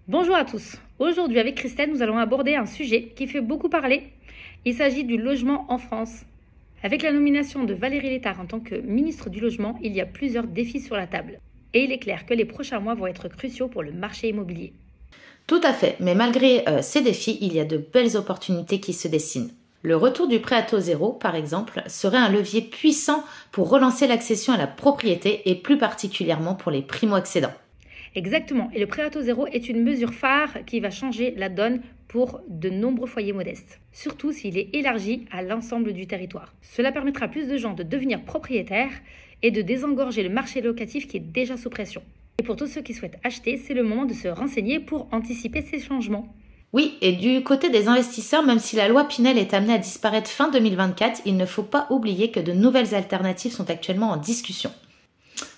Bonjour à tous. Aujourd'hui avec Christelle, nous allons aborder un sujet qui fait beaucoup parler. Il s'agit du logement en France. Avec la nomination de Valérie Létard en tant que ministre du Logement, il y a plusieurs défis sur la table. Et il est clair que les prochains mois vont être cruciaux pour le marché immobilier. Tout à fait, mais malgré ces défis, il y a de belles opportunités qui se dessinent. Le retour du prêt à taux zéro, par exemple, serait un levier puissant pour relancer l'accession à la propriété et plus particulièrement pour les primo-accédants. Exactement, et le prêt à taux zéro est une mesure phare qui va changer la donne pour de nombreux foyers modestes, surtout s'il est élargi à l'ensemble du territoire. Cela permettra à plus de gens de devenir propriétaires et de désengorger le marché locatif qui est déjà sous pression. Et pour tous ceux qui souhaitent acheter, c'est le moment de se renseigner pour anticiper ces changements. Oui, et du côté des investisseurs, même si la loi Pinel est amenée à disparaître fin 2024, il ne faut pas oublier que de nouvelles alternatives sont actuellement en discussion.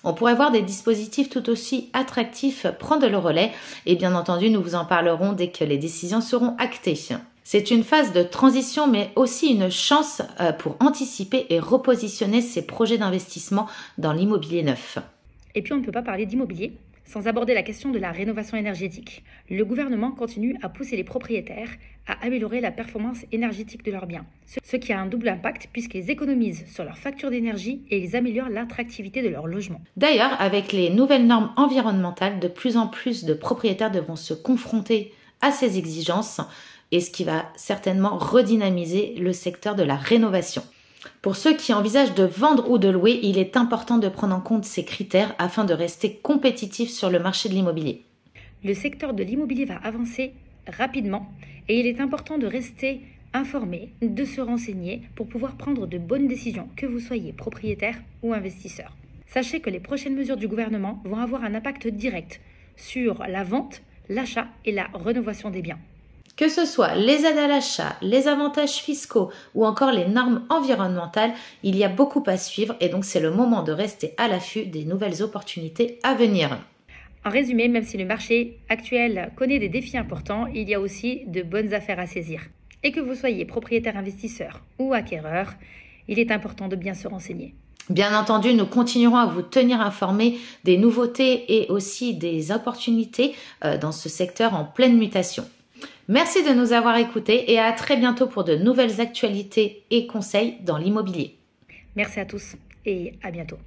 On pourrait voir des dispositifs tout aussi attractifs prendre le relais et bien entendu, nous vous en parlerons dès que les décisions seront actées. C'est une phase de transition mais aussi une chance pour anticiper et repositionner ces projets d'investissement dans l'immobilier neuf. Et puis on ne peut pas parler d'immobilier sans aborder la question de la rénovation énergétique. Le gouvernement continue à pousser les propriétaires à améliorer la performance énergétique de leurs biens, ce qui a un double impact puisqu'ils économisent sur leur facture d'énergie et ils améliorent l'attractivité de leur logement. D'ailleurs, avec les nouvelles normes environnementales, de plus en plus de propriétaires devront se confronter à ces exigences et ce qui va certainement redynamiser le secteur de la rénovation. Pour ceux qui envisagent de vendre ou de louer, il est important de prendre en compte ces critères afin de rester compétitif sur le marché de l'immobilier. Le secteur de l'immobilier va avancer rapidement et il est important de rester informé, de se renseigner pour pouvoir prendre de bonnes décisions, que vous soyez propriétaire ou investisseur. Sachez que les prochaines mesures du gouvernement vont avoir un impact direct sur la vente, l'achat et la rénovation des biens. Que ce soit les aides à l'achat, les avantages fiscaux ou encore les normes environnementales, il y a beaucoup à suivre et donc c'est le moment de rester à l'affût des nouvelles opportunités à venir. En résumé, même si le marché actuel connaît des défis importants, il y a aussi de bonnes affaires à saisir. Et que vous soyez propriétaire investisseur ou acquéreur, il est important de bien se renseigner. Bien entendu, nous continuerons à vous tenir informés des nouveautés et aussi des opportunités dans ce secteur en pleine mutation. Merci de nous avoir écoutés et à très bientôt pour de nouvelles actualités et conseils dans l'immobilier. Merci à tous et à bientôt.